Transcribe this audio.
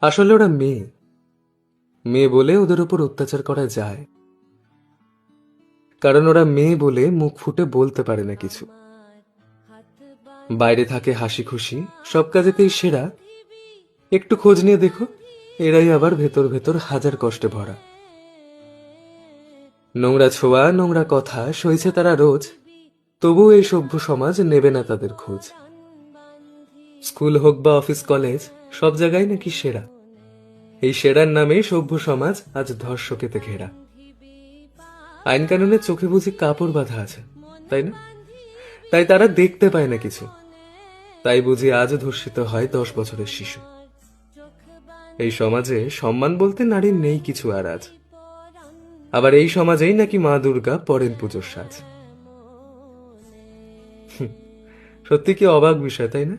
আসলে ওরা মেয়ে, মেয়ে বলে ওদের উপর অত্যাচার করা যায়, কারণ ওরা মেয়ে বলে মুখ ফুটে বলতে পারে না কিছু। বাইরে থাকে হাসি খুশি, সব কাজেতেই সেরা। একটু খোঁজ নিয়ে দেখো, এরাই আবার ভেতর ভেতর হাজার কষ্টে ভরা। নোংরা ছোঁয়া, নোংরা কথা সইছে তারা রোজ, তবুও এই সভ্য সমাজ নেবে না তাদের খোঁজ। স্কুল হোক বা অফিস কলেজ, সব জায়গায় নাকি সেরা। এই সেরার নামে সভ্য সমাজ আজ ধর্ষকেতে ঘেরা। আইন কানুনের চোখে বুঝি কাপড় বাঁধা আছে, তাই না? তাই তারা দেখতে পায় না কিছু। তাই বুঝি আজ ধর্ষিত হয় 10 বছরের শিশু। এই সমাজে সম্মান বলতে নারীর নেই কিছু আর আজ। আবার এই সমাজেই নাকি মা দুর্গা পরেন পুজোর সাজ। সত্যি কি অবাক বিষয়, তাই না?